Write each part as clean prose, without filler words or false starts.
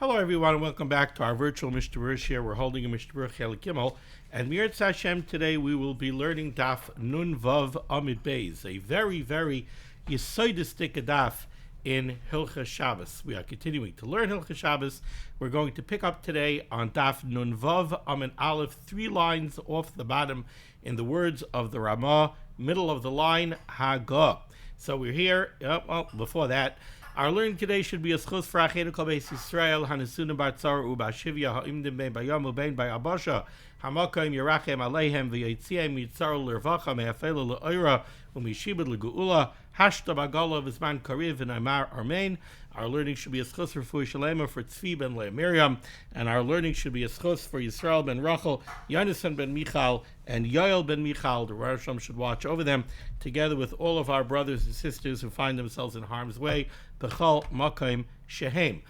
Hello, everyone, and welcome back to our virtual Mishnah Berurah here. We're holding a Mishnah Berurah Chelik Gimel, and Mirat Hashem today we will be learning Daf Nun Vav Amid Beis, a very, very yesodistic daf in Hilchas Shabbos. We are continuing to learn Hilchas Shabbos. We're going to pick up today on Daf Nun Vav Amid Aleph, 3 lines off the bottom, in the words of the Ramah, middle of the line, Hagah. So we're here. Before that, our learning today should be a schus for Acheinu Kol Beis Yisrael, Hanisunim Bar Tzar Ubashivya Ha'imdim Bein Bayom Ubein Bayabasha Hamakim Yerachem Aleihem V'Yitziim Yitzar L'Rvacha Me'afelu L'Oira U'Mishibad L'Geula Hashta Bagala V'Zman Kariv V'Naimar Armein. Our learning should be a schus for Fui Shalema for Tzvi ben Leah Miriam, and our learning should be a schus for Yisrael ben Rachel, Yonasan ben Michal, and Yoel ben Michal. The Rosh Hashanah should watch over them, together with all of our brothers and sisters who find themselves in harm's way. B'chol Makim Shehem.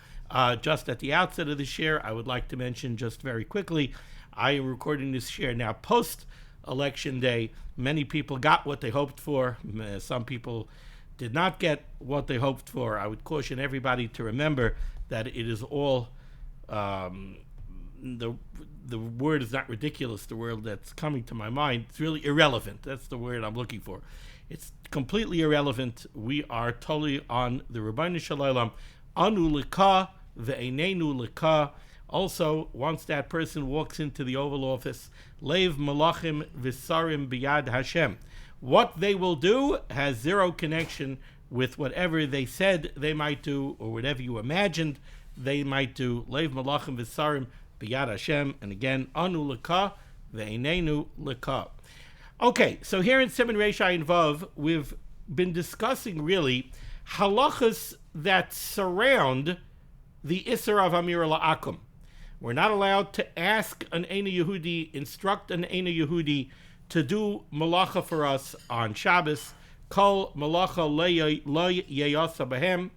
Just at the outset of this year, I would like to mention just very quickly, I am recording this year now post-election day. Many people got what they hoped for. Some people did not get what they hoped for. I would caution everybody to remember that it is all, the word is not ridiculous, the word that's coming to my mind. It's really irrelevant. That's the word I'm looking for. It's completely irrelevant. We are totally on the Rabbeinu Shalom, anu lika ve'einenu lika. Also, once that person walks into the Oval Office, leiv malachim v'sarim biyad Hashem. What they will do has zero connection with whatever they said they might do or whatever you imagined they might do. Leiv malachim v'sarim biyad Hashem. And again, anu lika ve'einenu lika. Okay, so here in Siman Reish Ayin Vav, we've been discussing really halachas that surround the Isser of Amir La'akum. We're not allowed to ask an Eina Yehudi, instruct an Eina Yehudi to do malacha for us on Shabbos. Kol malacha lo yeyasa behem.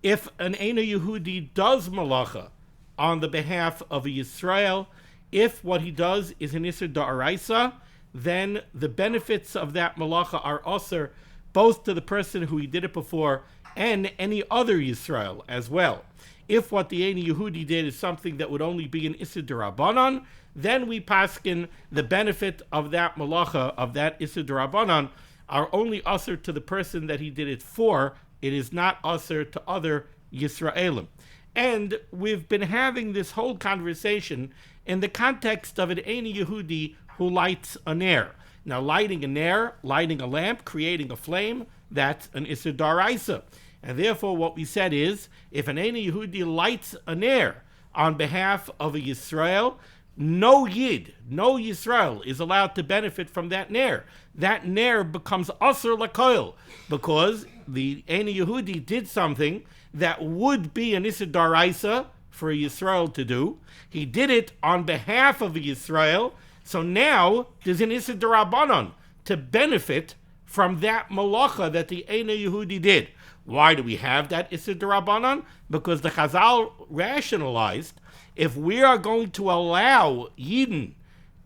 If an Eina Yehudi does malacha on the behalf of a Yisrael, if what he does is an Isser Da'araisa, then the benefits of that malacha are usher both to the person who he did it before and any other Yisrael as well. If what the Eina Yehudi did is something that would only be an Isser D'Rabbanan, then we paskin the benefit of that malacha, of that Isser D'Rabbanan, are only usher to the person that he did it for. It is not usher to other Yisraelim. And we've been having this whole conversation in the context of an Eina Yehudi who lights a ner. Now, lighting a ner, lighting a lamp, creating a flame, that's an Isser D'Araisa. And therefore, what we said is, if an Eina Yehudi lights a ner on behalf of a Yisrael, no Yid, no Yisrael is allowed to benefit from that ner. That ner becomes Asur L'Koil, because the Eina Yehudi did something that would be an Isser D'Araisa for a Yisrael to do. He did it on behalf of a Yisrael, so now there's an Isser D'Rabbanan to benefit from that malacha that the Eina Yehudi did. Why do we have that Isser D'Rabbanan? Because the Chazal rationalized, if we are going to allow Yidden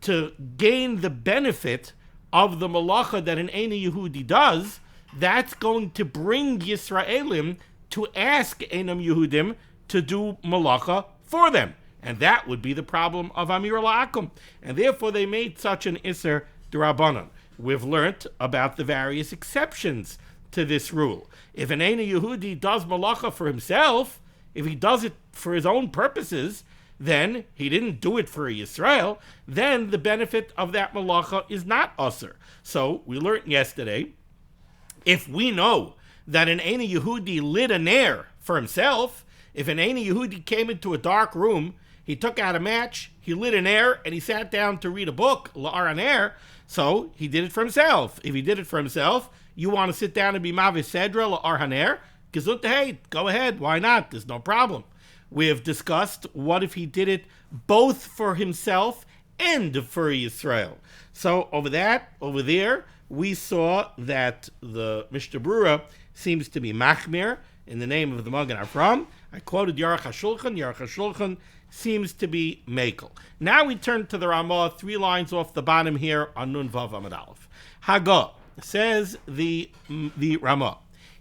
to gain the benefit of the malacha that an Eina Yehudi does, that's going to bring Yisraelim to ask Einam Yehudim to do malacha for them. And that would be the problem of Amir La'akum. And therefore they made such an Isser D'Rabbanan. We've learnt about the various exceptions to this rule. If an Eina Yehudi does malacha for himself, if he does it for his own purposes, then he didn't do it for a Yisrael, then the benefit of that malacha is not usher. So we learned yesterday, if we know that an Eina Yehudi lit a ner for himself, if an Eina Yehudi came into a dark room, he took out a match, he lit an air, and he sat down to read a book, La'ar an air, so he did it for himself. If he did it for himself, you want to sit down and be Mavis Sedra, La'ar haner, Gesund hey, go ahead, why not? There's no problem. We have discussed what if he did it both for himself and for Yisrael. So over there, we saw that the Mishnah Berurah seems to be machmir in the name of the Magen Avram. I quoted Yarach HaShulchan. Yarach HaShulchan seems to be Mekel. Now we turn to the Ramah, 3 lines off the bottom here on Nun Vav Amud Aleph. Hagah, says the Ramah,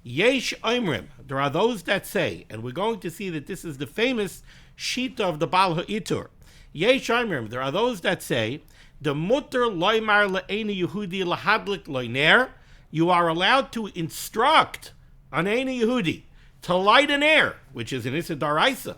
Yesh Oimrim, there are those that say, and we're going to see that this is the famous Shita of the Baal HaTorah. Yesh Oimrim, there are those that say, the mutter loymar le'eni Yehudi lahadlik loiner, you are allowed to instruct an Eini Yehudi to light an air, which is an Issa Daraisa,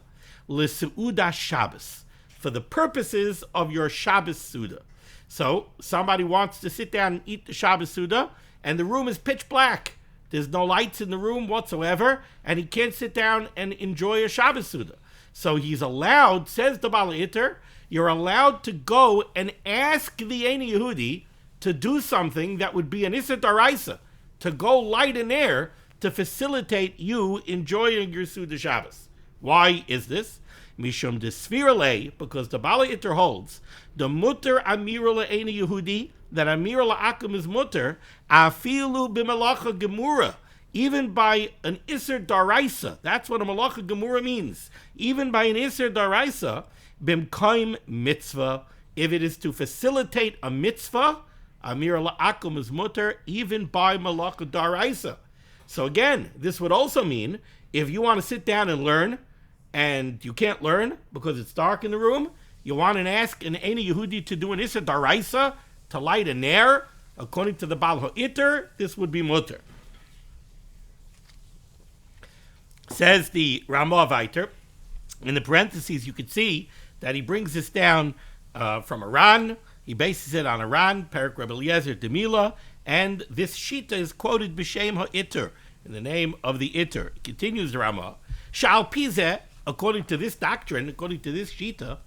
l'seuda Shabbos, for the purposes of your Shabbos Suda. So, somebody wants to sit down and eat the Shabbos Suda, and the room is pitch black. There's no lights in the room whatsoever, and he can't sit down and enjoy a Shabbos Suda. So he's allowed, says the Baal HaTorah, you're allowed to go and ask the Eini Yehudi to do something that would be an Issa Daraisa, to go light an air to facilitate you enjoying your Suda Shabbos. Why is this? Mishum de Svirale, because the Baal HaTorah holds the mutter amira le'eni Yehudi, that amira la'akum is mutter, afilu b'malacha gemura, even by an Isser Daraisa. That's what a malacha gemura means. Even by an Isser Daraisa, b'mkoim mitzvah, if it is to facilitate a mitzvah, amira la'akum is mutter, even by malacha daraisa. So again, this would also mean, if you want to sit down and learn, and you can't learn because it's dark in the room, you want to ask an Eini Yehudi to do an Issa Daraisa, to light an air, according to the Baal HaTorah, this would be mutter. Says the Ramah Viter, in the parentheses you could see that he brings this down from Iran, he bases it on Iran, Perik Rebbe Eliezer Demila, and this Shita is quoted B'Shem HaItter, in the name of the Itter. It continues the Ramah, Shal Pizeh, according to this doctrine, according to this Shita,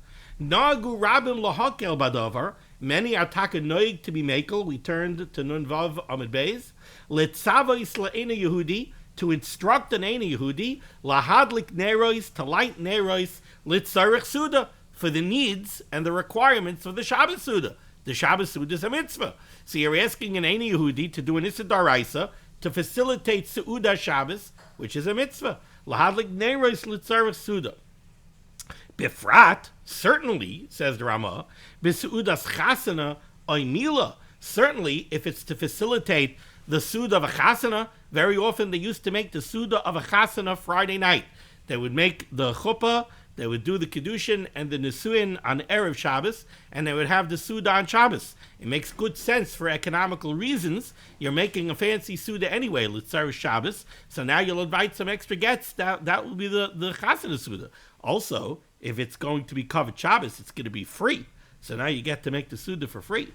Nagu Rabim Lahakel Badavar, many are taka noig to be makel. We turned to Nun Vav Amid Beis. Letzava Isla Eina Yehudi, to instruct an Eina Yehudi, lahadlik nerois, to light nerois, litzarech Suda, for the needs and the requirements of the Shabbos Suda. The Shabbos Suda is a mitzvah. So you're asking an Eina Yehudi to do an Issa Daraisa to facilitate Seuda Shabbos, which is a mitzvah. Lahadlik nerois, litzarech Suda. Bifrat, certainly, says the Ramah, b'seudas chasana oimila, certainly if it's to facilitate the Suda of a chasana, very often they used to make the Suda of a chasana Friday night. They would make the chuppah, they would do the kedushin and the nisuin on Erev Shabbos, and they would have the Suda on Shabbos. It makes good sense for economical reasons. You're making a fancy Suda anyway, Litzar Shabbos, so now you'll invite some extra guests. That will be the chasana Suda. Also, if it's going to be covered Shabbos, it's going to be free. So now you get to make the Suda for free.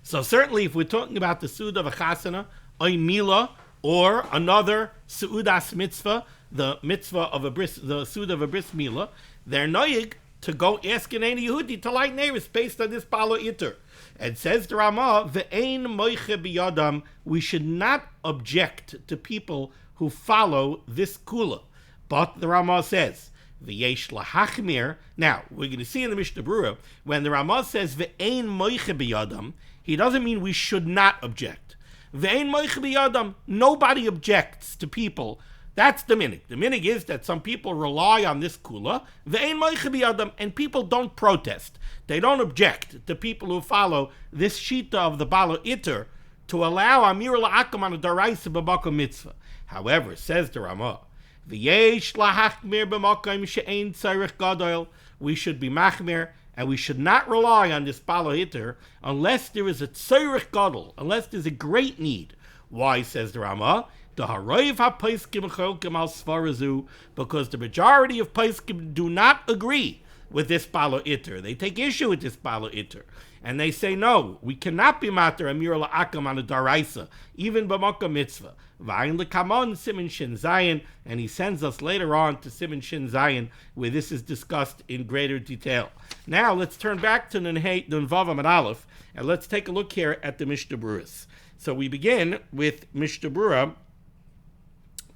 So certainly if we're talking about the Suda of a chasana, oy mila, or another Seudas mitzvah, the mitzvah of a bris, the Suda of a bris mila, they're noyig to go ask an Eini Yehudi to light neiris based on this Baal HaTorah. And says the Ramah, ve'ein moiche biyadam, we should not object to people who follow this kula. But the Ramah says, v'yesh lahachmir. Now, we're going to see in the Mishnah Berurah, when the Ramah says ve'ein moiche biyadam, he doesn't mean we should not object. Ve'ein moiche biyadam, nobody objects to people. That's the minig. The minig is that some people rely on this kula, ve'ein moiche biyadam, and people don't protest. They don't object to people who follow this shita of the Baal HaTorah to allow amir la'akam on a daraisa b'makom mitzvah. However, says the Ramah, v'yesh lahachmir b'makom she'ein tzarich gadol, we should be machmir, and we should not rely on this Baal HaTorah unless there is a tzarich gadol, unless there's a great need. Why, says the Ramah? The haroiv ha-paiskim cholkim al svarazu, because the majority of paiskim do not agree with this Baal HaTorah. They take issue with this Baal HaTorah. And they say, no, we cannot be mater amir la'akam on a daraisa, even b'makom mitzvah. V'ayin l'kamon Siman Shin Zayin, and he sends us later on to Siman Shin Zayin, where this is discussed in greater detail. Now, let's turn back to Nun Vav Amud Aleph, and let's take a look here at the Mishnah Berurah. So we begin with Mishnah Berurah,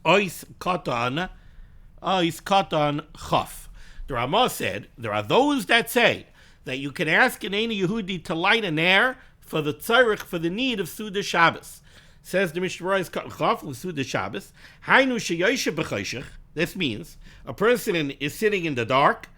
Ois Katan Chaf. The Ramah said, there are those that say that you can ask an Eini Yehudi to light an air for the tzarich, for the need of Suda Shabbos. Says the Mishnah Berurah, Katan Chaf, Suda Shabbos, Hainu sheyoshev b'choshech. This means a person is sitting in the dark,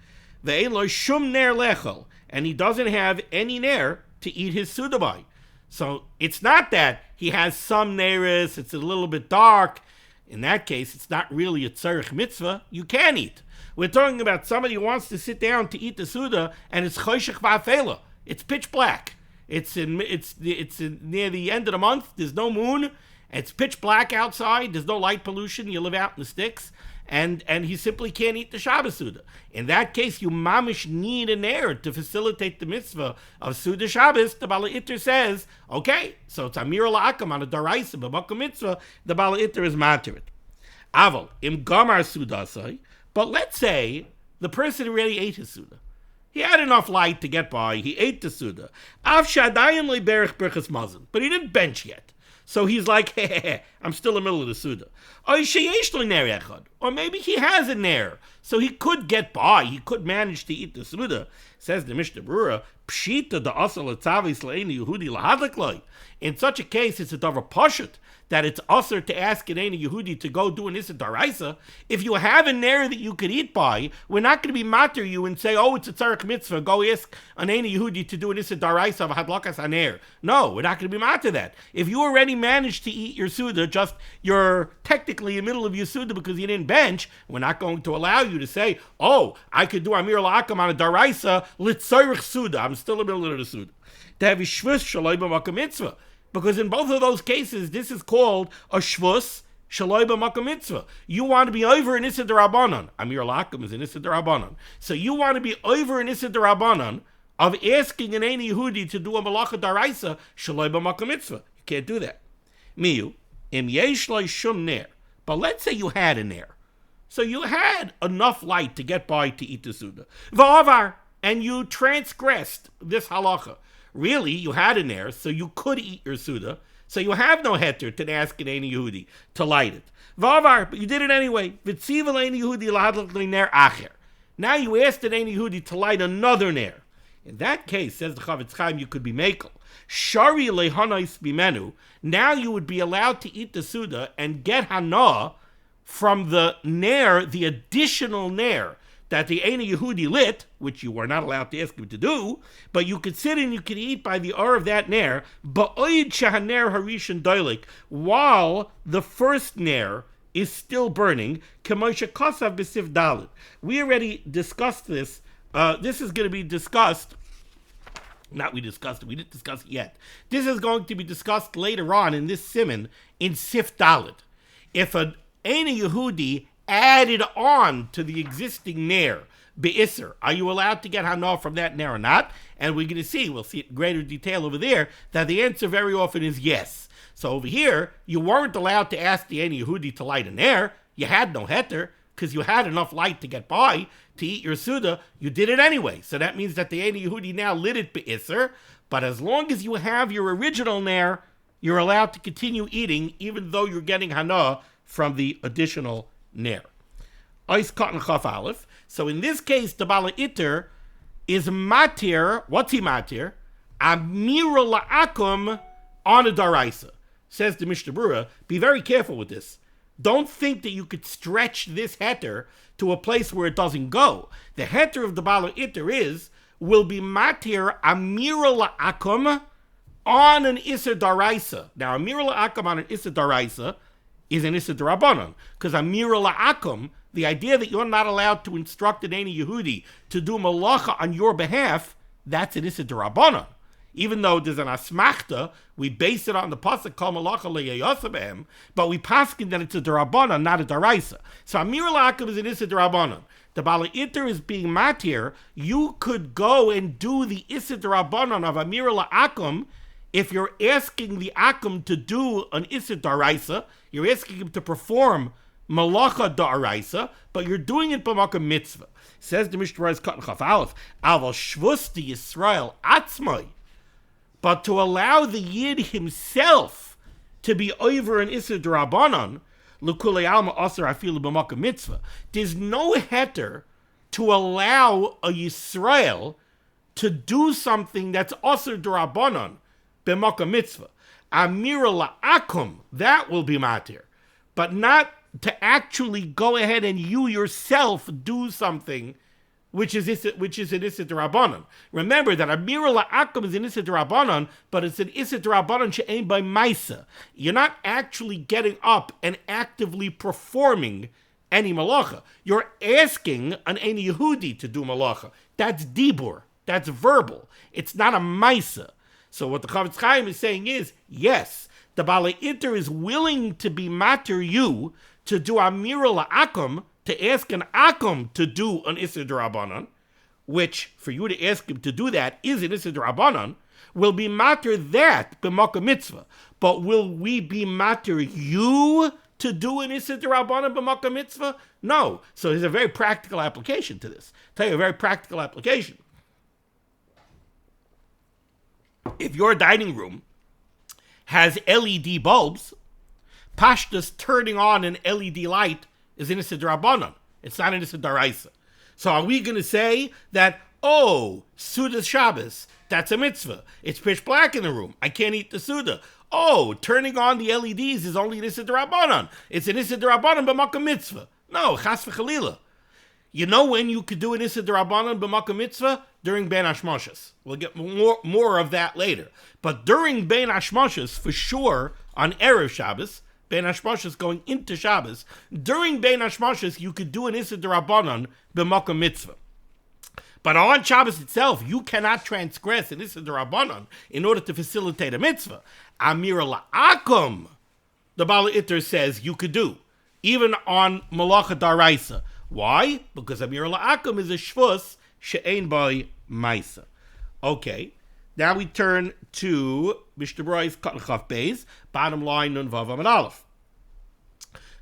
ve'ein lo shum ner lechol, and he doesn't have any ner to eat his Suda by. So it's not that he has some neiris, it's a little bit dark. In that case, it's not really a tzarech mitzvah. You can eat. We're talking about somebody who wants to sit down to eat the Suda, and it's choshech va'afela. It's pitch black. It's near the end of the month. There's no moon. It's pitch black outside. There's no light pollution. You live out in the sticks. And he simply can't eat the Shabbos Suda. In that case, you mamish need an heir to facilitate the mitzvah of Suda Shabbos. The Bala Iter says, okay, so it's Amir La'akam on a Daraisa, B'Makom Mitzvah, the Bala Iter is matirit. Aval, im Gamar Sudasai, but let's say the person already ate his Suda. He had enough light to get by. He ate the Suda. Av Shadayan Le'berich Birchas Mazon, but he didn't bench yet. So he's like, hey, I'm still in the middle of the Suda. Or maybe he has a nair, so he could get by. He could manage to eat the Suda. Says the Mishnah Berurah, Pshita da asal etzavis le'eni Yehudi lahadlikloi. In such a case, it's a davar pashut that it's usher to ask an Eini Yehudi to go do an Issa Daraisa. If you have a nair that you could eat by, we're not going to be matter you and say, oh, it's a tzarech mitzvah, go ask an Eini Yehudi to do an Issa Daraisa of hadlakas aner. No, we're not going to be matter that. If you already managed to eat your Suda, just you're technically in the middle of your Suda because you didn't bench, we're not going to allow you to say, oh, I could do Amir La'akam on a Daraisa, litzarech Suda. I'm still in the middle of the Suda. To have shvus shaloi b'makom mitzvah. Because in both of those cases, this is called a shvus shaloi b'makom mitzvah. You want to be over an Issa D'Rabbanan. Amir La'akam is an Issa D'Rabbanan. So you want to be over an Issa D'Rabbanan of asking an Eini Yehudi to do a malacha daraisa shaloi b'makom mitzvah. You can't do that. Miyu, im yesh lo shum ner. But let's say you had a ner. So you had enough light to get by to eat the Suda. V'avar, and you transgressed this halacha. Really, you had a ner, so you could eat your Suda. So you have no heter to ask an Eini Yehudi to light it. V'avar, but you did it anyway. V'tziva Eini Yehudi lahadlik ner acher. Now you asked an Eini Yehudi to light another ner. In that case, says the Chavetz Chaim, you could be mekel. Shari lehanais bimenu. Now you would be allowed to eat the Suda and get hana from the ner, the additional ner that the Eini Yehudi lit, which you were not allowed to ask him to do, but you could sit and you could eat by the or of that ner, ba'oid shahaner harishon doilik, while the first ner is still burning, k'moshe kosav b'sif dalit. We already discussed this. This is going to be discussed. We didn't discuss it yet. This is going to be discussed later on in this Siman in Sif Dalit. If an Eini Yehudi added on to the existing ner, be'isser, are you allowed to get hana from that ner or not? And we're going to see, we'll see in greater detail over there, that the answer very often is yes. So over here, you weren't allowed to ask the Eini Yehudi to light a ner. You had no heter, because you had enough light to get by to eat your Suda. You did it anyway. So that means that the Eini Yehudi now lit it be'isser, but as long as you have your original ner, you're allowed to continue eating, even though you're getting hana from the additional ner. Ois cotton chaf aleph. So in this case, the Bala Iter is matir. What's he matir? Amira la'akum on a daraisa. Says the Mishnah Berurah, be very careful with this. Don't think that you could stretch this heter to a place where it doesn't go. The heter of the Bala Iter will be matir amira la'akum on an Issa Daraisa. Now, amira la'akum on an Issa Daraisa is an Issa D'Rabbanan, because amira la'akum, the idea that you're not allowed to instruct an Eini Yehudi to do malacha on your behalf, that's an Issa D'Rabbanan. Even though there's an asmachta, we base it on the pasuk kol malacha le'yosabem, but we paskin that it's a D'Rabbanan, not a Daraisa. So amira la'akum is an Issa D'Rabbanan. The Bala Iter is being matir. You could go and do the Issa D'Rabbanan of amira la'akum if you're asking the akum to do an Issa Daraisa. You're asking him to perform malacha da'araisa, but you're doing it b'makom mitzvah. Says the Mishnah Berurah Katan Chaf Aleph, aval shvus di Yisrael atzmai, but to allow the Yid himself to be over an Issa D'Rabbanan, l'kulei alma aser afilu b'makom mitzvah. There's no heter to allow a Yisrael to do something that's aser D'Rabbanan b'makom mitzvah. Amira la'akum, that will be matir, but not to actually go ahead and you yourself do something which is an Issa D'Rabbanan. Remember that Amira La'akum is an Issa D'Rabbanan, but it's an Issa D'Rabbanan she'ein by Maisa. You're not actually getting up and actively performing any malacha. You're asking an Ein Yehudi to do malacha. That's dibur. That's verbal. It's not a Maisa. So what the Chavetz Chaim is saying is, yes, the Balei Iter is willing to be mater you to do Amira La'akum, to ask an Akum to do an Issa D'Rabbanan, which, for you to ask him to do that is an Issa D'Rabbanan, will be matter that b'makom mitzvah. But will we be matter you to do an Issa D'Rabbanan b'makom mitzvah? No. So there's a very practical application to this. I'll tell you a very practical application. If your dining room has LED bulbs, Pashtus turning on an LED light is an Issa D'Rabbanan. It's not an Issa D'Oraisa. So are we going to say that, oh, Suda's Shabbos, that's a mitzvah. It's pitch black in the room. I can't eat the Suda. Oh, turning on the LEDs is only an Issa D'Rabbanan. It's an Issa D'Rabbanan b'makom mitzvah. No, chas v'chalila. You know when you could do an Issa D'Rabbanan b'makom mitzvah? During Ben Hashmoshes. We'll get more of that later. But during Ben Hashmoshes, for sure, on Erev Shabbos, Ben Hashmoshes going into Shabbos, during Ben Hashmoshes, you could do an Issa D'Rabbanan b'makom mitzvah. But on Shabbos itself, you cannot transgress an Issa D'Rabbanan in order to facilitate a mitzvah. Amira La'akum, the Balei Iter says you could do, even on Malacha D'Oraisa. Why? Because Amira La'akum is a shvus she'ein by Maisa. Okay, now we turn to Mishnah Berurah's Katan Chaf Beis, bottom line Nun Vav Amud Aleph.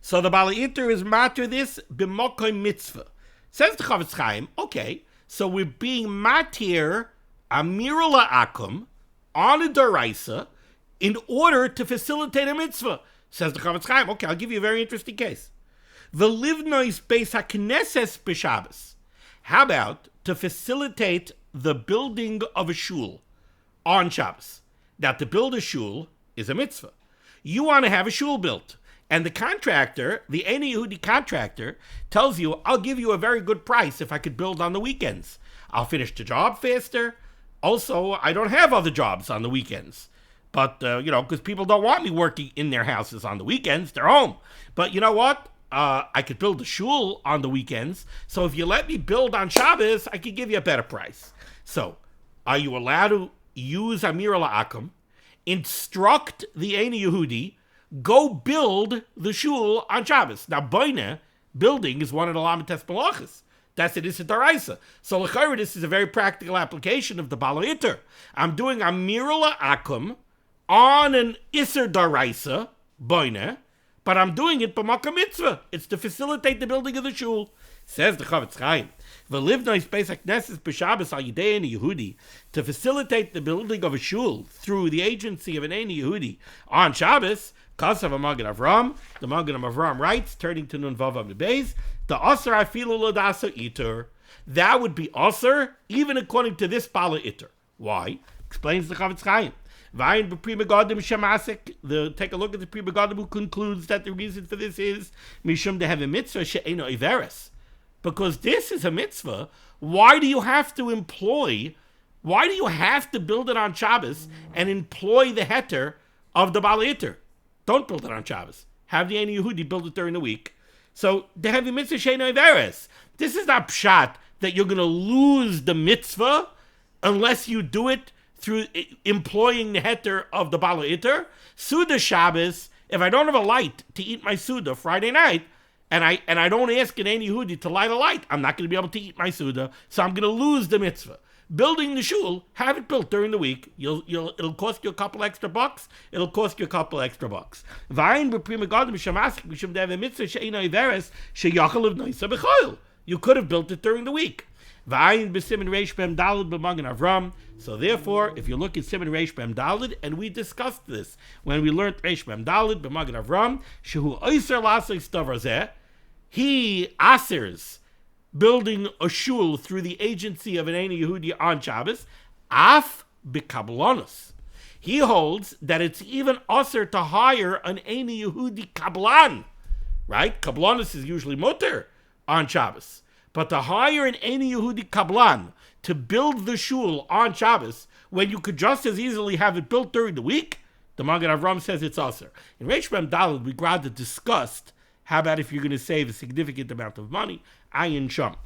So the Balei Iter is matter this b'makom mitzvah. Says the Chavetz Chaim, okay, so we're being matir Amira La'akum on a D'Oraisa in order to facilitate a mitzvah. Says the Chavetz Chaim, okay, I'll give you a very interesting case. The livnois beis hakneses b'Shabbos. How about to facilitate the building of a shul on Shabbos? Now, to build a shul is a mitzvah. You want to have a shul built. And the contractor, the Ein Yehudi contractor, tells you, I'll give you a very good price if I could build on the weekends. I'll finish the job faster. Also, I don't have other jobs on the weekends. But, because people don't want me working in their houses on the weekends. They're home. But you know what? I could build a shul on the weekends. So if you let me build on Shabbos, I could give you a better price. So, are you allowed to use Amira La'akum, instruct the Ein Yehudi, go build the shul on Shabbos? Now, Boine, building is one of the Lamites Malachas. That's an Issa D'Oraisa. So, l'chayra, this is a very practical application of the Balei Iter. I'm doing Amira La'akum on an Issa D'Oraisa, Boine, but I'm doing it b'makom mitzvah. It's to facilitate the building of the shul. Says the Chavetz Chaim, v'livnois beis hakneses b'Shabbos al yidei Ein Yehudi, to facilitate the building of a shul through the agency of an Ein Yehudi on Shabbos. Kasav HaMagen Avram, the Magen Avram writes, turning to Nun Vav Amud Beis, the Aser afilu l'dasa iter. That would be Aser, even according to this Balei Iter. Why? Explains the Chavetz Chaim. Take a look at the Pri Megadim who concludes that the reason for this is Mishum to have a mitzvah she'eino iveres. Because this is a mitzvah, why do you have to build it on Shabbos and employ the heter of the Balei Iter? Don't build it on Shabbos. Have the Ein Yehudi build it during the week. So, the heavy mitzvah she'eino iveres. This is not pshat that you're going to lose the mitzvah unless you do it through employing the heter of the Balei Iter. Suda Shabbos, if I don't have a light to eat my Suda Friday night, and I don't ask an Ein Yehudi to light a light, I'm not going to be able to eat my Suda, so I'm going to lose the mitzvah. Building the shul, have it built during the week. It'll cost you a couple extra bucks. Vayin b'Pri Megadim shemasik mishum to have a mitzvah she'eino iveres sheyachal l'vnoisa b'chol. You could have built it during the week. Vayin b'Siman Reish Bem Daled b'Magen Avram. So therefore, if you look at Siman Reish Bem Daled, and we discussed this when we learned Reish Bem Daled b'Magen Avram, shehu oiser l'asei stavar zeh, he asers building a shul through the agency of an Ein Yehudi on Shabbos, af b'kablanos. He holds that it's even aser to hire an Ein Yehudi kablan, right? Kablanos is usually muter on Shabbos. But to hire an Eini Yehudi Kablan to build the shul on Shabbos, when you could just as easily have it built during the week, the Magen Avram says it's usher. In Reish Mem Daled, we rather discussed, how about if you're going to save a significant amount of money? Ayin Sham.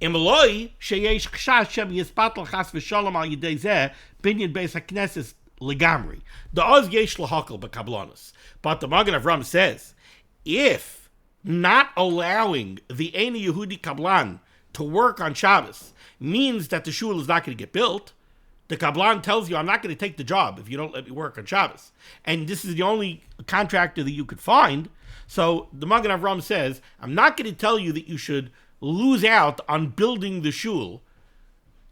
Imaloi sheyesh kshash shem yispatel chas v'shalom al yidei zeh binyan beis hakneses legamri. The oz yesh lahakol b'kablanos. But the Magen Avram says, if not allowing the Eini Yehudi Kablan to work on Shabbos means that the shul is not going to get built, the Kablan tells you, I'm not going to take the job if you don't let me work on Shabbos. And this is the only contractor that you could find. So the Magen Avram says, I'm not going to tell you that you should lose out on building the shul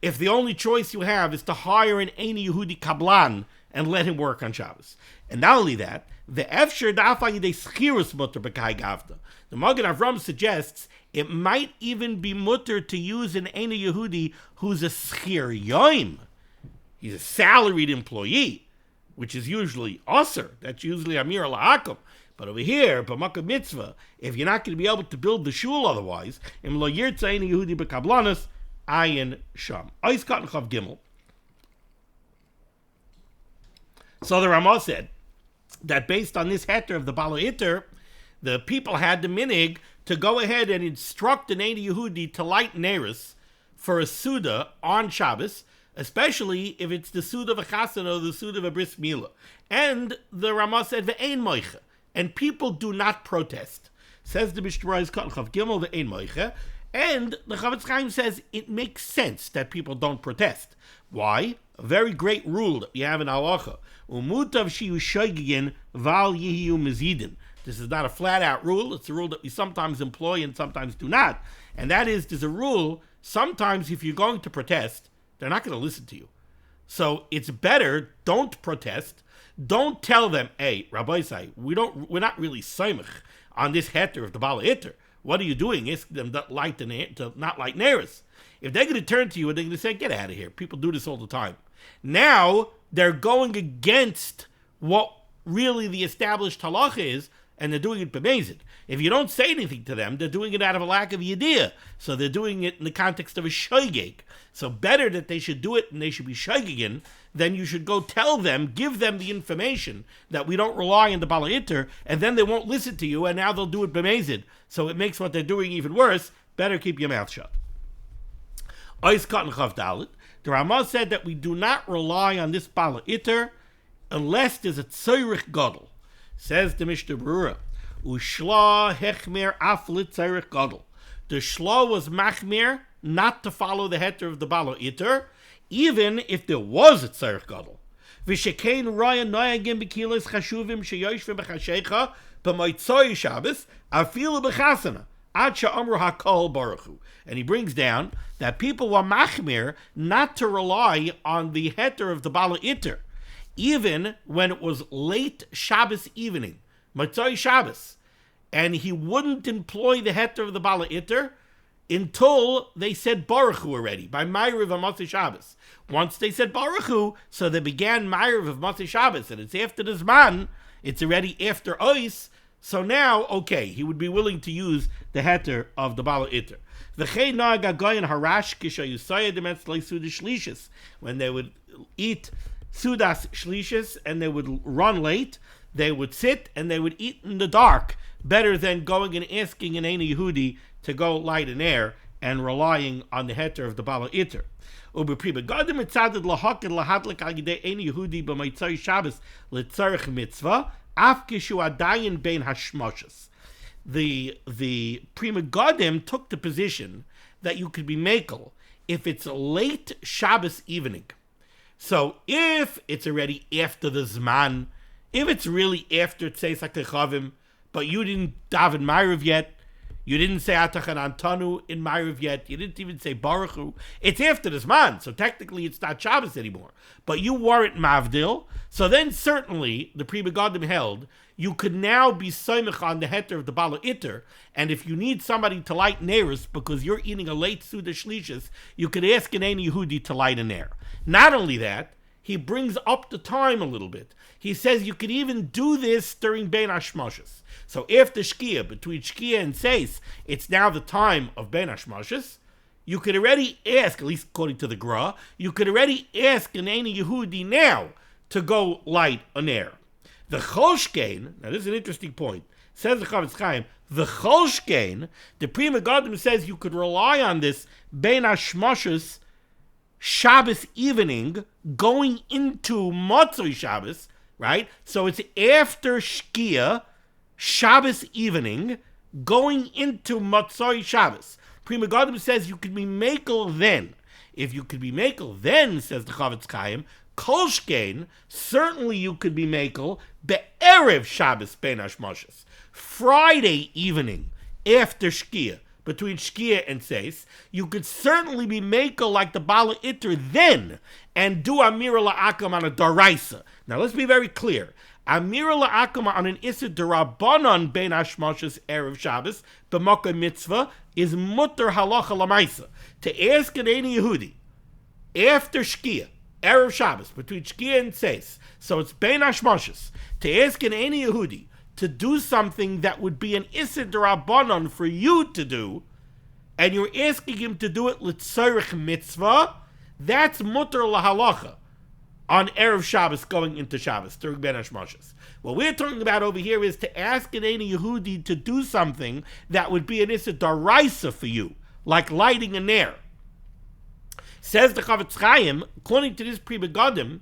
if the only choice you have is to hire an Eini Yehudi Kablan and let him work on Shabbos. And not only that, the Efsher Dafa Yidei Schirus Mutter B'Kai Gavda. The Magen Avram suggests it might even be mutter to use an Eini Yehudi who's a Schir Yoim. He's a salaried employee, which is usually Osir. That's usually Amir Lahakum. But over here, B'Makkah Mitzvah, if you're not going to be able to build the shul otherwise, Im Lo Yirtza Eini Yehudi B'Kablanos, Ayin Sham. Ois Katan Chav Gimel. So the Ramah said that based on this heter of the Bala Iter, the people had the minig to go ahead and instruct an Eini Yehudi to light Neris for a Suda on Shabbos, especially if it's the Suda of a Chasen or the Suda of a Bris Milah. And the Ramah said, Ve'ein Moicha. And people do not protest. Says the Mishnah Berurah Katan Chav Gimel, Ve'ein Moicha. And the Chavetz Chaim says it makes sense that people don't protest. Why? A very great rule that we have in halacha. Umutav shiyu shoygin val yihiyu mezidin. This is not a flat-out rule. It's a rule that we sometimes employ and sometimes do not. And that is, there's a rule, sometimes if you're going to protest, they're not going to listen to you. So it's better, don't protest. Don't tell them, hey, Rabbi Say, we're not really saimach on this heter of the Bala Iter. What are you doing? Ask them to not light Neris. If they're going to turn to you and they're going to say, get out of here. People do this all the time. Now, they're going against what really the established halacha is, and they're doing it b'mezid. If you don't say anything to them, they're doing it out of a lack of yediyah. So they're doing it in the context of a shoygeg. So better that they should do it and they should be shoygegin than you should go tell them, give them the information that we don't rely on the Bala Iter, and then they won't listen to you, and now they'll do it b'mezid. So it makes what they're doing even worse. Better keep your mouth shut. Ois Katan Chav Dalet. The Ramah said that we do not rely on this Bala Iter unless there's a tzorich gadol. Says the Mishnah Berurah, Ushla hechmer aflit tzorich gadol. The shla was machmir not to follow the heter of the Bala Iter, even if there was a tzorich gadol. V'shekein raya noyagim b'kilos chashuvim sheyoshvim b'chashecha b'moitzoi Shabbos afilu b'chasana ad she'amru hakol baruch hu. And he brings down that people were machmir not to rely on the heter of the Bala Iter, even when it was late Shabbos evening, Motzoi Shabbos, and he wouldn't employ the heter of the Bala Iter until they said Baruch Hu already, by Ma'ariv of Motzei Shabbos. Once they said Baruch Hu, so they began Ma'ariv of Motzei Shabbos, and it's after the Zman, it's already after Ois, so now, okay, he would be willing to use the heter of the Bala Iter. When they would eat Sudas Shlishis and they would run late, they would sit and they would eat in the dark, better than going and asking an Eini Yehudi to go light an air and relying on the heter of the Bala Iter. The Prima Godim took the position that you could be makel if it's a late Shabbos evening. So if it's already after the Zman, if it's really after Tzeis HaKechavim, but you didn't daven Ma'ariv yet, you didn't say Atachan Antanu in Ma'ariv yet, you didn't even say Baruch Hu, it's after the Zman, so technically it's not Shabbos anymore. But you weren't Mavdil, so then certainly the Pri Megadim held you could now be soimech on the heter of the Bala Iter, and if you need somebody to light Neris because you're eating a late Suda Shlishis, you could ask an Eini Yehudi to light an air. Not only that, he brings up the time a little bit. He says you could even do this during Bein Hashmoshes. So after Shkia, between Shkia and Seis, it's now the time of Bein Hashmoshes. You could already ask, at least according to the Gra, you could already ask an Eini Yehudi now to go light a ner. The Cholshkein, now this is an interesting point, says the Chavetz Chaim, the Cholshkein, the Pri Megadim says you could rely on this Bein Hashmoshes Shabbos evening going into Motzei Shabbos, right? So it's after Shkia, Shabbos evening, going into Motzei Shabbos. Pri Megadim says you could be Mekel then. If you could be Mekel then, says the Chavetz Chaim, Kolshkein, certainly you could be Mekel be'erev Shabbos Bein Hashmoshes. Friday evening, after Shkia, between Shkia and Seis, you could certainly be Mekel like the Bala Itter then, and do Amira La'akam on a Daraisa. Now let's be very clear. Amira La'akam on an Issa Darabanan Bein Hashmoshes Erev Shabbos, B'Mokah Mitzvah, is Mutter Halacha Lamaisa. To ask an Eini Yehudi, after Shkia, Erev Shabbos, between Shkia and Seis, so it's Bein Hashmoshes, to ask an Eini Yehudi to do something that would be an Issa Darabanan for you to do, and you're asking him to do it L'tzorech Mitzvah, that's Mutter Lahalacha on Erev Shabbos going into Shabbos, during Bein Hashmoshes. What we're talking about over here is to ask an Eini Yehudi to do something that would be an Issa Daraisa for you, like lighting a ner. Says the Chavetz Chaim, according to this Pri Megadim,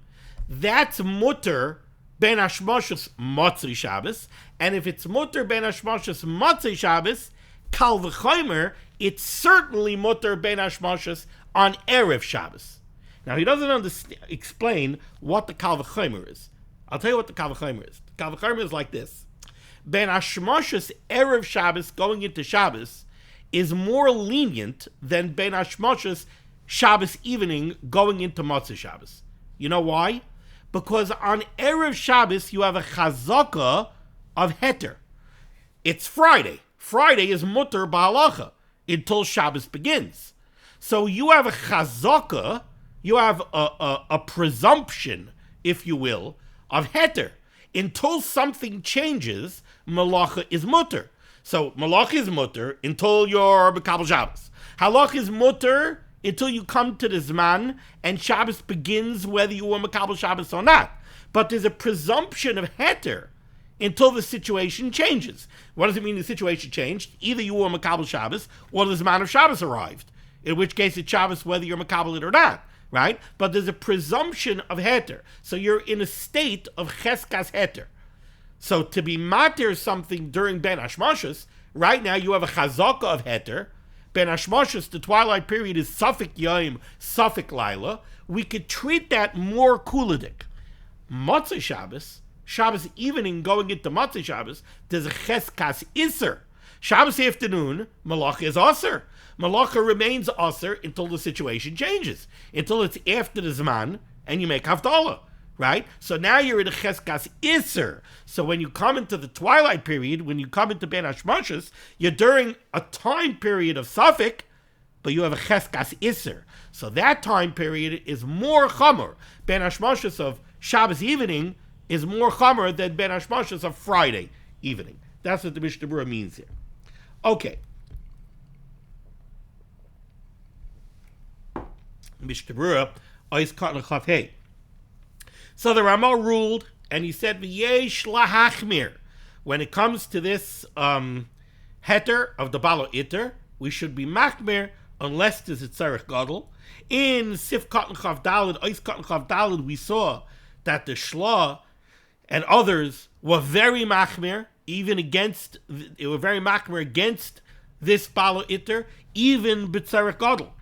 that's Mutter Bein Hashmoshes Motzei Shabbos, and if it's Mutter Bein Hashmoshes Motzei Shabbos, Kal V'chomer, it's certainly Mutter Bein Hashmoshes on Erev Shabbos. Now he doesn't explain what the Kal V'chomer is. I'll tell you what the Kal V'chomer is. The Kal V'chomer is like this: Bein Hashmoshes Erev Shabbos going into Shabbos is more lenient than Bein Hashmoshes Shabbos evening going into Motzei Shabbos. You know why? Because on Erev Shabbos you have a chazaka of heter. It's Friday. Friday is mutter b'halacha until Shabbos begins. So you have a chazaka, you have a presumption, if you will, of heter. Until something changes, malacha is mutter. So malacha is mutter until you're b'kabel Shabbos. Halacha is mutter until you come to the Zman and Shabbos begins whether you were Makabel Shabbos or not. But there's a presumption of heter until the situation changes. What does it mean the situation changed? Either you were Makabel Shabbos or the Zman of Shabbos arrived, in which case it's Shabbos whether you're Makabel it or not, right? But there's a presumption of heter. So you're in a state of cheskas heter. So to be matir something during Bein Hashmoshes, right now you have a chazaka of heter. Bein Hashmoshes, the twilight period is Safek Yom, Safek Laila. We could treat that more kulidik. Motzei Shabbos, Shabbos evening going into Motzei Shabbos, there's a cheskas iser. Shabbos afternoon, malacha is aser. Malacha remains aser until the situation changes, until it's after the Zman and you make Havdalah, right? So now you're in a cheskas iser. So when you come into the twilight period, when you come into Bein Hashmoshes, you're during a time period of Safek, but you have a cheskas iser. So that time period is more chamor. Bein Hashmoshes of Shabbos evening is more chamor than Bein Hashmoshes of Friday evening. That's what the Mishnah Berurah means here. Okay. Mishnah Berurah, Ois Katan Chaf Hey. So the Ramah ruled, and he said, V'yesh lahachmir. When it comes to this heter of the Balo Itter, we should be machmir unless there's a tzarech gadol. In Sif Katan Chav Daled, Ois Katan Chav Daled, we saw that the Shlah and others were very machmir, they were very machmir against this Balo Itter, even b'tzarech gadol.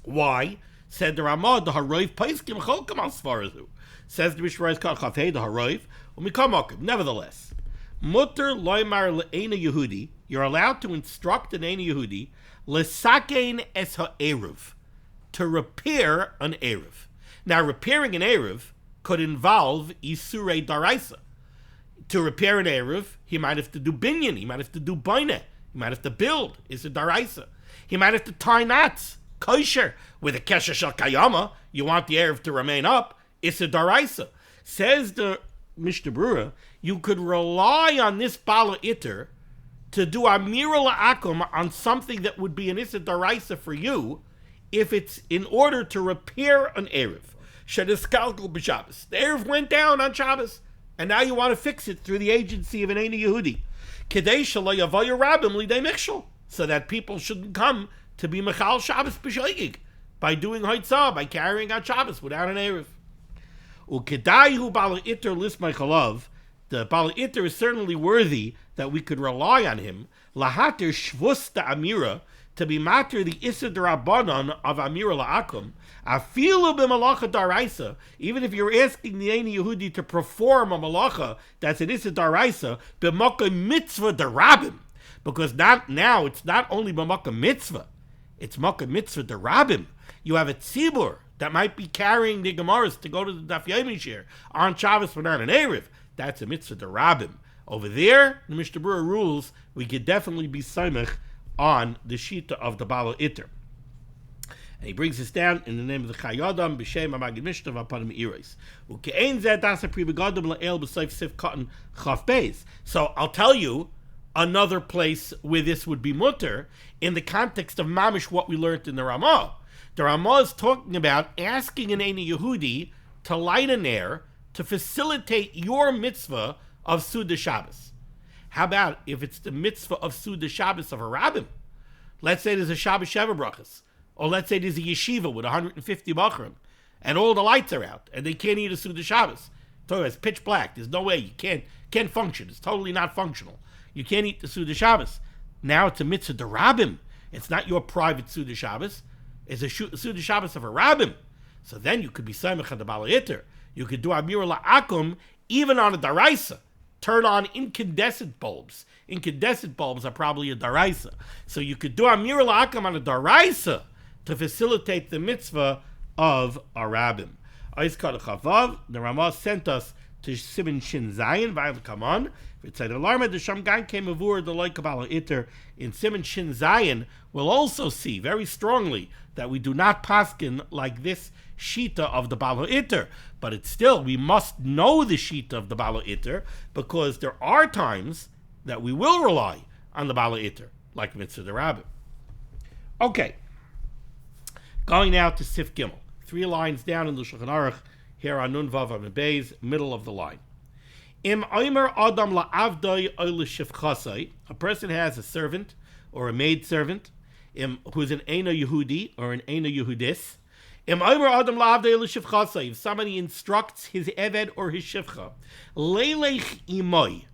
Why? Said the Ramah, the Haroiv Paiskim Cholkam al Svarazu. Says the Mishnah Berurah Kachavei, the Haroiv, nevertheless, Mutter loymar le'ena Yehudi, you're allowed to instruct an Eini Yehudi, lesakein es ha'eruv, to repair an eruv. Now, repairing an eruv could involve isurei daraisa. To repair an eruv, he might have to do binyan, he might have to do baineh, he might have to build, is a daraisa. He might have to tie knots, kosher, with a kesher shel kayama, you want the eruv to remain up, Issa Daraisa. Says the Mishnah Berurah, you could rely on this Bala Itter to do Amira La'akum on something that would be an Issa Daraisa for you if it's in order to repair an Erev. Shadiskalkul b'Shabbos. The Erev went down on Shabbos, and now you want to fix it through the agency of an Eina Yehudi. Kedei shelo yavoyu rabim lidei michshol, so that people shouldn't come to be Mechal Shabbos b'shoigig by doing Haitzah, by carrying out Shabbos without an Erev. Ukedai hu Bala Itter lismay chalav. The Bala Itter is certainly worthy that we could rely on him. Lahater shvus da Amira, to be matter the Issa D'Rabbanan of Amira La'akum, afilu b'malacha daraisa, even if you're asking the Eina Yehudi to perform a malacha that's an Issa Daraisa, b'makom mitzvah derabim, because now it's not only b'makom mitzvah, it's makom mitzvah derabim. You have a tzibur that might be carrying the Gemaras to go to the Daf Yomi Shir on Shabbos without an Erev. That's a mitzvah derabim. Over there, the Mishnah Berurah rules we could definitely be samech on the shita of the Bala Itter. And he brings this down in the name of the Chayadam, B'Shem HaMagid Mishnah V'Apanim Iros. U'ke'ein zeh dasa pri begadam la'el b'soif sif cotton chaf beis. So I'll tell you another place where this would be mutter in the context of mamish what we learned in the Ramah. The Ramah is talking about asking an Eina Yehudi to light an air to facilitate your mitzvah of Suda Shabbos. How about if it's the mitzvah of Suda Shabbos of a rabbim? Let's say there's a Shabbos Sheva Brachas, or let's say there's a yeshiva with 150 bachrim, and all the lights are out, and they can't eat a Suda Shabbos. It's pitch black. There's no way you can't function. It's totally not functional. You can't eat the Suda Shabbos. Now it's a mitzvah de rabbim. It's not your private Suda Shabbos. It's a Suda Shabbos of a rabbim. So then you could be samech on the Bala Itter. You could do Amira La'akum even on a daraisa. Turn on incandescent bulbs. Incandescent bulbs are probably a daraisa. So you could do Amira La'akum on a daraisa to facilitate the mitzvah of a rabbim. The Ramah sent us to Siman Shin Zayin, Vayel Kaman. It's an alarm the Shamgan came avur the like Bala Itter. In Siman Shin Zayin, we'll also see very strongly that we do not paskin like this shita of the Bala Itter, but it's still, we must know the shita of the Bala Itter, because there are times that we will rely on the Bala Itter, like Mitzvah the Rabbim. Okay, going now to Sif Gimel. 3 lines down in the Shulchan Aruch, here on Nun Vav Amud Beis, middle of the line. Im Omer Adam la'avdoi oile shivchasai, a person has a servant or a maid servant who's an Eina Yehudi or an Eina Yehudis. Im Omer Adam la'avdoi oile shivchasai, if somebody instructs his Eved or his Shivcha, leilech imoi,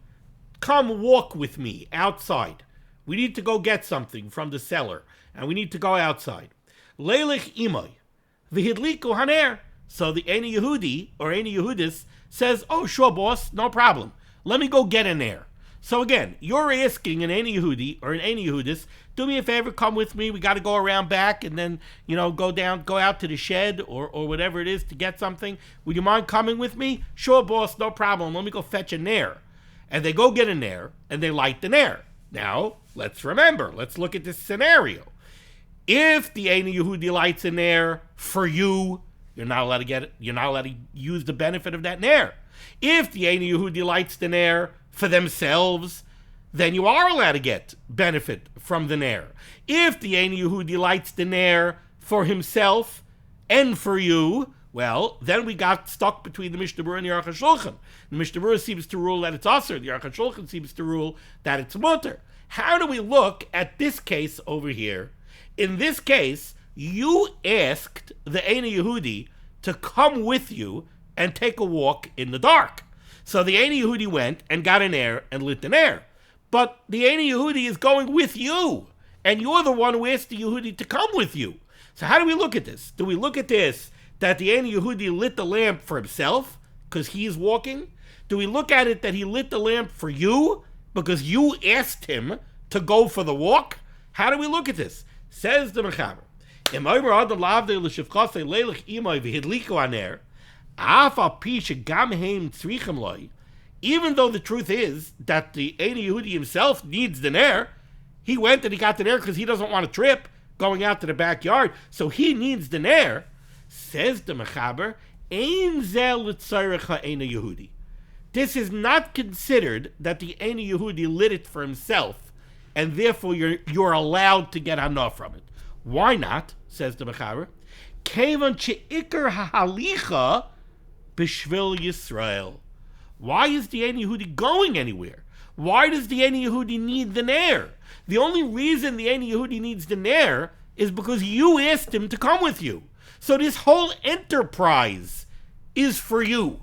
come walk with me outside. We need to go get something from the cellar, and we need to go outside. Leilech imoi, v'hidliku haner. So the Eina Yehudi or Eina Yehudis says, oh, sure, boss, no problem. Let me go get in there. So again, you're asking an Eina Yehudi or an Eina Yehudis, do me a favor, come with me. We got to go around back and then, go out to the shed or whatever it is to get something. Would you mind coming with me? Sure, boss, no problem. Let me go fetch a nair. And they go get a nair and they light the nair. Now, let's look at this scenario. If the Eina Yehudi lights a nair for you, you're not allowed to get it. You're not allowed to use the benefit of that nair. If the Eina Yehudi lights the nair for themselves, then you are allowed to get benefit from the nair. If the Eina Yehudi lights the nair for himself and for you, well, then we got stuck between the Mishnah Berurah and the Aruch HaShulchan. The Mishnah Berurah seems to rule that it's aser. The Aruch HaShulchan seems to rule that it's mutter. How do we look at this case over here? In this case, you asked the Eina Yehudi to come with you and take a walk in the dark. So the Eina Yehudi went and got an air and lit an air. But the Eina Yehudi is going with you, and you're the one who asked the Yehudi to come with you. So how do we look at this? Do we look at this that the Eina Yehudi lit the lamp for himself because he's walking? Do we look at it that he lit the lamp for you because you asked him to go for the walk? How do we look at this? Says the Mechaber. Even though the truth is that the Eina Yehudi himself needs the nair, he went and he got the nair because he doesn't want to trip going out to the backyard, so he needs the nair. Says the Mechaber, Ein zeh l'tzarech ha'eina Yehudi. This is not considered that the Eina Yehudi lit it for himself, and therefore you're allowed to get hana from it. Why not? Says the Mechaber. Kevan she'ikar ha'halicha b'shvil Yisrael. Why is the Eina Yehudi going anywhere? Why does the Eina Yehudi need the ner? The only reason the Eina Yehudi needs the ner is because you asked him to come with you. So this whole enterprise is for you.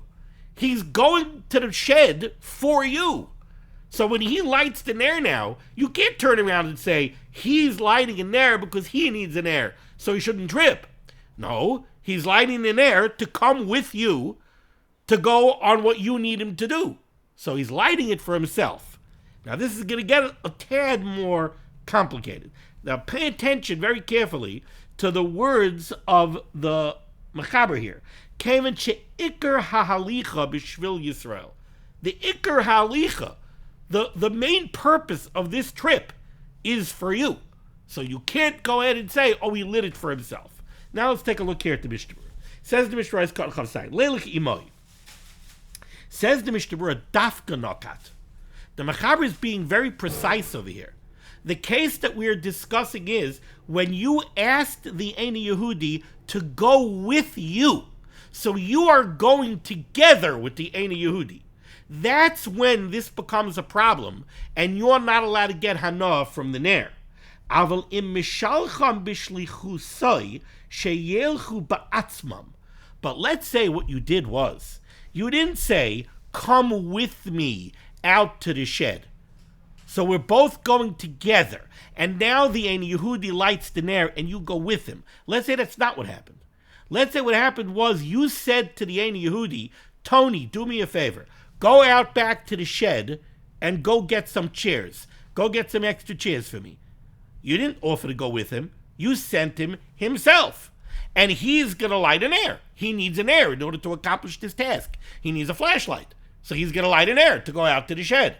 He's going to the shed for you. So when he lights the ner now, you can't turn around and say, he's lighting a ner because he needs an ner, so he shouldn't trip. No, he's lighting the ner to come with you to go on what you need him to do. So he's lighting it for himself. Now this is going to get a tad more complicated. Now pay attention very carefully to the words of the Mechaber here. Kevan she'ikar ha'halicha b'shvil Yisrael. The ikar ha'halicha, the main purpose of this trip is for you. So you can't go ahead and say, oh, he lit it for himself. Now let's take a look here at the Mishnah Berurah. Says the Mishnah Berurah, says the Mishnah Berurah, dafka nokat. The Mechaber is being very precise over here. The case that we are discussing is when you asked the Eina Yehudi to go with you. So you are going together with the Eina Yehudi. That's when this becomes a problem, and you're not allowed to get hana from the ner. Aval im mishalcham b'shlichusai sheyelchu ba'atzmam. But let's say what you did was, you didn't say, come with me out to the shed. So we're both going together, and now the Eina Yehudi lights the ner, and you go with him. Let's say that's not what happened. Let's say what happened was you said to the Eina Yehudi, Tony, do me a favor. Go out back to the shed and go get some chairs. Go get some extra chairs for me. You didn't offer to go with him. You sent him himself. And he's going to light an ner. He needs an ner in order to accomplish this task. He needs a flashlight. So he's going to light an ner to go out to the shed.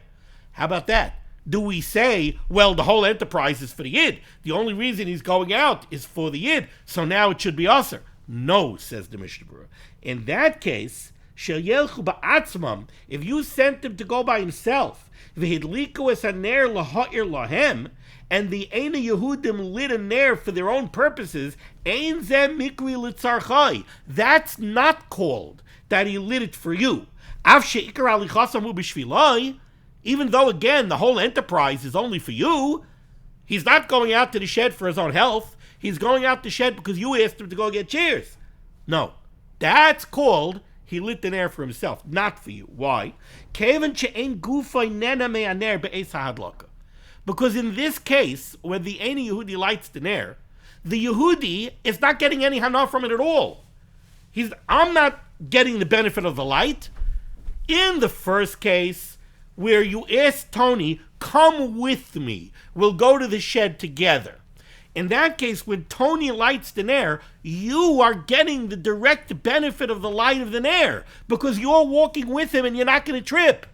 How about that? Do we say, well, the whole enterprise is for the Yid. The only reason he's going out is for the Yid, so now it should be usher. No, says the Mishnah Berurah. In that case, sheyelchu ba'atzmam, if you sent him to go by himself, v'hidliku es haner laha'ir lahem, and the Eina Yehudim lit a ner for their own purposes, ein zeh mikri litzarchai. That's not called that he lit it for you. Av she'ikar alichasam hu b'shvilai, even though, again, the whole enterprise is only for you, he's not going out to the shed for his own health. He's going out the shed because you asked him to go get chairs. No, that's called he lit the ner for himself, not for you. Why? Because in this case, when the Eina Yehudi lights the ner, the Yehudi is not getting any hana from it at all. I'm not getting the benefit of the light. In the first case, where you asked Tony, come with me, we'll go to the shed together. In that case, when Tony lights the ner, you are getting the direct benefit of the light of the ner because you're walking with him and you're not going to trip.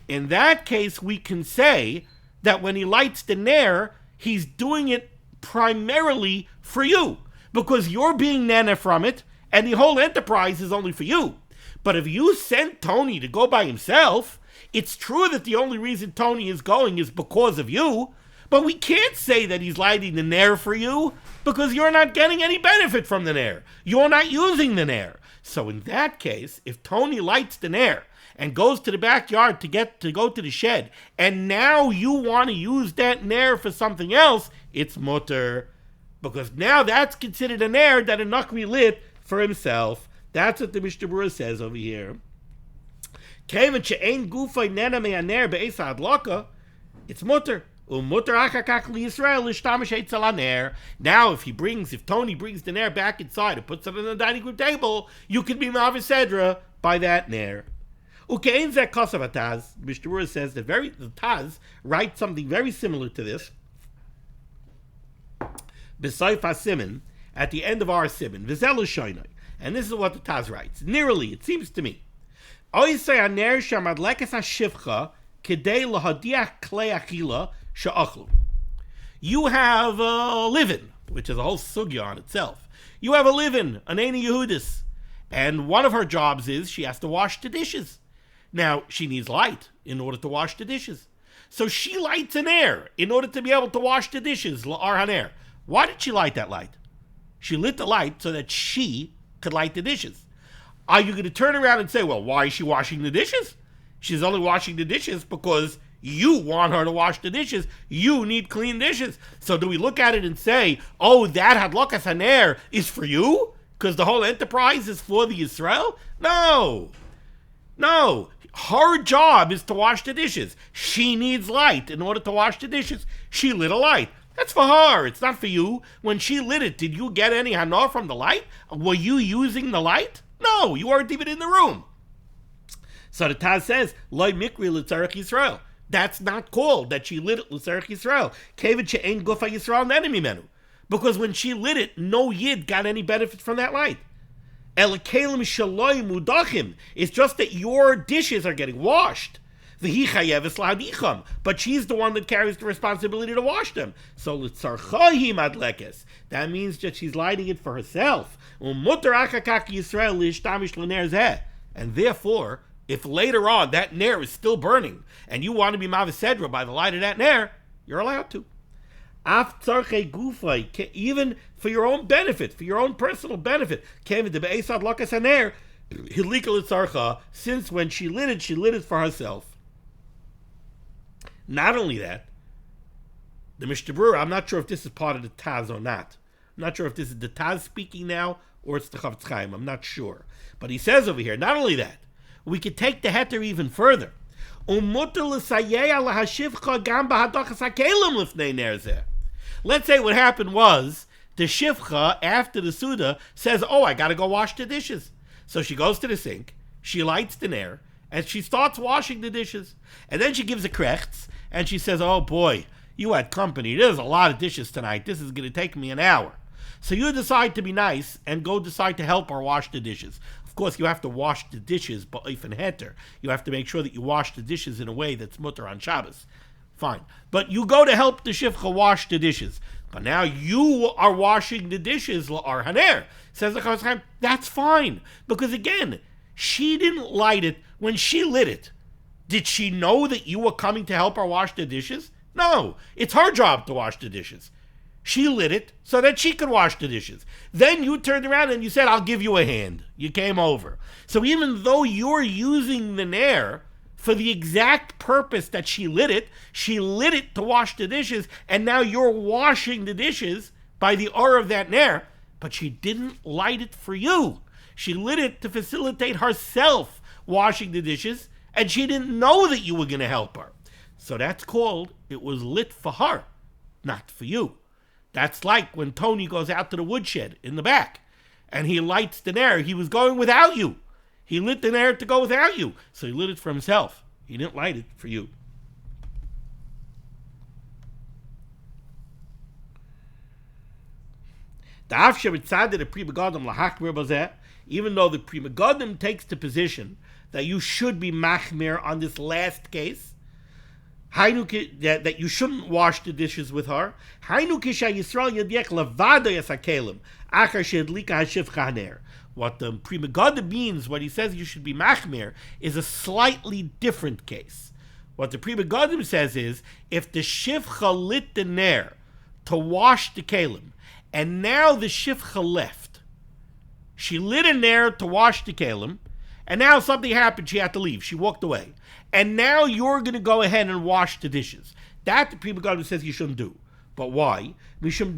In that case, we can say that when he lights the ner, he's doing it primarily for you because you're being nana from it and the whole enterprise is only for you. But if you sent Tony to go by himself, it's true that the only reason Tony is going is because of you, but we can't say that he's lighting the ner for you because you're not getting any benefit from the ner. You're not using the ner. So in that case, if Tony lights the ner and goes to the backyard to go to the shed, and now you want to use that ner for something else, it's mutter. Because now that's considered a ner that a Nachmi lit for himself. That's what the Mishnah Berurah says over here. It's mutter. Now, if Tony brings the ner back inside and puts it on the dining room table, you can be mavisedra by that ner. Mishnah Berurah says that the Taz writes something very similar to this. B'sayf Siman, at the end of our Siman, and this is what the Taz writes. Nearly, it seems to me. You have a livin, which is a whole sugya on itself. You have a livin, an Eina Yehudis, And one of her jobs is she has to wash the dishes. Now, she needs light in order to wash the dishes. So she lights an air in order to be able to wash the dishes, la'ar haner. Why did she light that light? She lit the light so that she could light the dishes. Are you going to turn around and say, well, why is she washing the dishes? She's only washing the dishes because you want her to wash the dishes. You need clean dishes. So do we look at it and say, oh, that hadlakas haner is for you? Because the whole enterprise is for the Yisrael? No. No. Her job is to wash the dishes. She needs light in order to wash the dishes. She lit a light. That's for her. It's not for you. When she lit it, did you get any hana from the light? Were you using the light? No, you weren't even in the room. So the Taz says, Loi mikri l'tzarech Yisrael. That's not called that she lit it l'tzarech Yisrael. Kevin she'en gufa Yisrael nenemi menu. Because when she lit it, no Yid got any benefit from that light. Elikelim shaloi mudachim. It's just that your dishes are getting washed. V'hi chayeves lahadicham. But she's the one that carries the responsibility to wash them. So l'tzarchahi madlekes. That means that she's lighting it for herself. Umutar achakak Yisrael lishtamish l'ner zeh. And therefore, if later on that ner is still burning, and you want to be mavisedra by the light of that ner, you're allowed to. Even for your own benefit, for your own personal benefit. Since when she lit it for herself. Not only that, the Mishnah Berurah, I'm not sure if this is part of the Taz or not. I'm not sure if this is the Taz speaking now or it's the Chavetz Chaim. I'm not sure. But he says over here, not only that, we could take the heter even further. Let's say what happened was the shifcha after the Suda says, oh, I got to go wash the dishes. So she goes to the sink, she lights the ner, and she starts washing the dishes. And then she gives a krechts, and she says, oh boy, you had company. There's a lot of dishes tonight. This is going to take me an hour. So you decide to be nice and go decide to help her wash the dishes. Of course, you have to wash the dishes, ba'if and heter. You have to make sure that you wash the dishes in a way that's mutter on Shabbos. Fine. But you go to help the shifcha wash the dishes. But now you are washing the dishes, la'ar haner. Says the Chavetz Chaim, that's fine. Because again, she didn't light it when she lit it. Did she know that you were coming to help her wash the dishes? No. It's her job to wash the dishes. She lit it so that she could wash the dishes. Then you turned around and you said, I'll give you a hand. You came over. So even though you're using the ner for the exact purpose that she lit it to wash the dishes, and now you're washing the dishes by the aura of that ner, but she didn't light it for you. She lit it to facilitate herself washing the dishes, and she didn't know that you were going to help her. So that's called, it was lit for her, not for you. That's like when Tony goes out to the woodshed in the back, and he lights the ner. He was going without you. He lit the ner to go without you. So he lit it for himself. He didn't light it for you. Even though the Pri Megadim takes the position that you should be machmir on this last case, that you shouldn't wash the dishes with her. What the Pri Megadim means, what he says you should be machmir, is a slightly different case. What the Pri Megadim says is, if the shivcha lit the ner to wash the kelim, and now the shivcha left, she lit a ner to wash the kelim, and now something happened, she had to leave, she walked away. And now you're going to go ahead and wash the dishes. That the Pri Megadim says you shouldn't do. But why? Because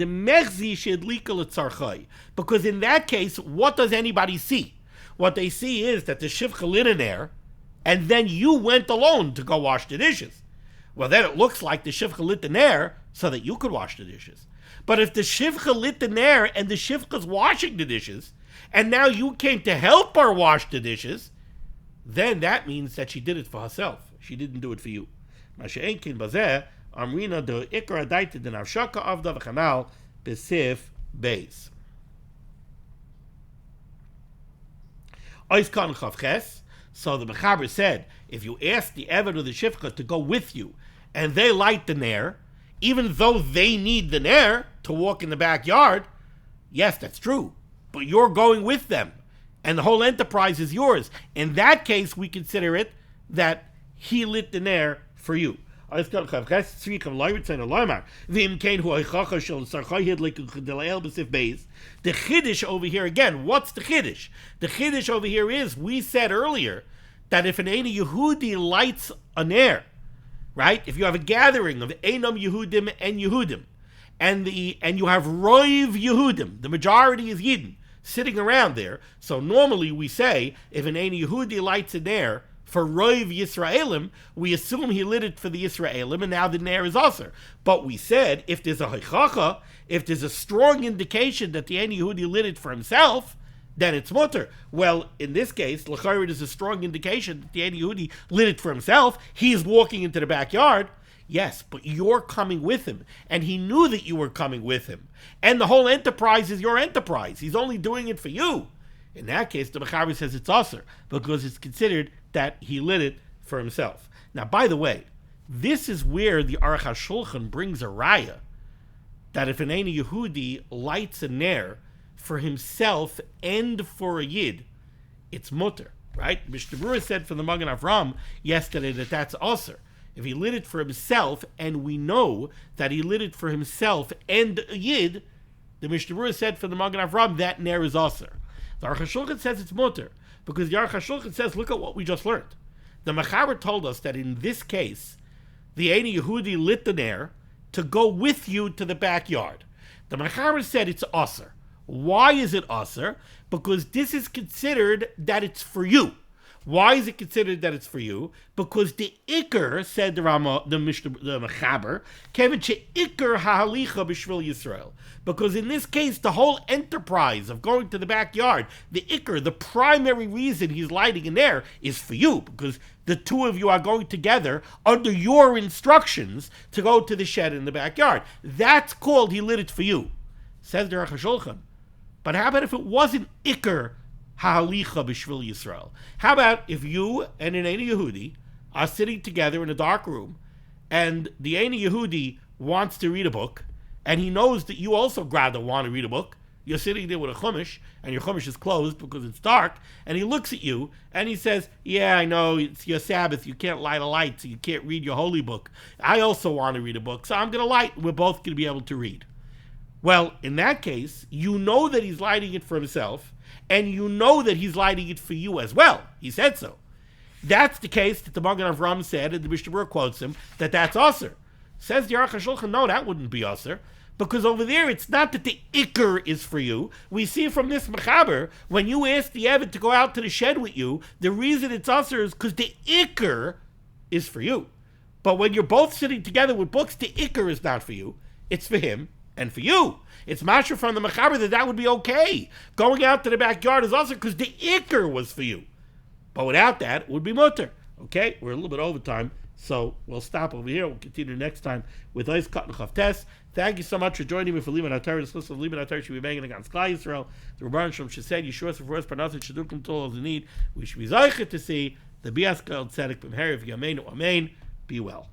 in that case, what does anybody see? What they see is that the shivcha lit in there, and then you went alone to go wash the dishes. Well, then it looks like the shivcha lit the ner so that you could wash the dishes. But if the shivcha lit the ner and the shivcha's washing the dishes, and now you came to help her wash the dishes, then that means that she did it for herself. She didn't do it for you. Masha'enkin bazeh, amrina de ikra daita den avshaka avda v'chanal besif beis. Oiskan chavches. So the Mechaber said, if you ask the Eved or the Shifcha to go with you, and they light the ner, even though they need the ner to walk in the backyard, yes, that's true. But you're going with them. and the whole enterprise is yours. In that case, we consider it that he lit the ner for you. The chiddush over here again. What's the chiddush? The chiddush over here is, we said earlier that if an Ein Yehudi lights a ner, right? If you have a gathering of Einam Yehudim and Yehudim, and you have Roiv Yehudim, the majority is Yidden, sitting around there. So normally we say, if an Ein Yehudi lights a ner for Roiv Yisraelim, we assume he lit it for the Yisraelim, and now the ner is aser. But we said, if there's a haichacha, if there's a strong indication that the Ein Yehudi lit it for himself, then it's mutter. Well, in this case, l'chayr is a strong indication that the Ein Yehudi lit it for himself. He's walking into the backyard. Yes, but you're coming with him, and he knew that you were coming with him. And the whole enterprise is your enterprise. He's only doing it for you. In that case, the Mechaber says it's aser, because it's considered that he lit it for himself. Now, by the way, this is where the Aruch HaShulchan brings a raya, that if an Ein Yehudi lights a ner for himself and for a Yid, it's mutter, right? Mishnah Berurah said from the Magen Avram yesterday that that's aser. If he lit it for himself, and we know that he lit it for himself and a Yid, the Mishnah Berurah said from the Magen Avram, that ner is aser. The Aruch HaShulchan says it's mutter, because the Aruch HaShulchan says, look at what we just learned. The Mechaber told us that in this case, the Ein Yehudi lit the ner to go with you to the backyard. The Mechaber said it's aser. Why is it aser? Because this is considered that it's for you. Why is it considered that it's for you? Because the Iker, said the Mechaber, Kevin Iker ha'halicha b'shvil Yisrael. Because in this case, the whole enterprise of going to the backyard, the Iker, the primary reason he's lighting in there is for you, because the two of you are going together under your instructions to go to the shed in the backyard. That's called he lit it for you, says the Aruch HaShulchan. But how about if it wasn't Iker ha'halicha b'shvil Yisrael? How about if you and an Ein Yehudi are sitting together in a dark room, and the Ein Yehudi wants to read a book, and he knows that you also rather want to read a book. You're sitting there with a chumash, and your chumash is closed because it's dark, and he looks at you, and he says, yeah, I know, it's your Sabbath, you can't light a light, so you can't read your holy book. I also want to read a book, so I'm going to light, we're both going to be able to read. Well, in that case, you know that he's lighting it for himself, and you know that he's lighting it for you as well. He said so. That's the case that the Magen Avram said, and the Mishnah Berurah quotes him, that's aser. Says the Aruch HaShulchan, no, that wouldn't be aser, because over there it's not that the Iker is for you. We see from this Mechaber, when you ask the Eved to go out to the shed with you, the reason it's aser is because the Iker is for you. But when you're both sitting together with books, the Iker is not for you. It's for him and for you. It's masher from the Mechaber that would be okay. Going out to the backyard is also because the Iker was for you. But without that, it would be mutter. Okay, we're a little bit over time, so we'll stop over here. We'll continue next time with Ois Kat and Chavtes. Thank you so much for joining me for limud HaTorah. This list of limud HaTorah should be banging against Klal Yisrael. The Rebbeinu Shalom said, Yeshua for us, Parnasset should do control of the need. We should be zeichet to see the Bias Kol Tzedek B'Meherav Yameinu Amen. Be well.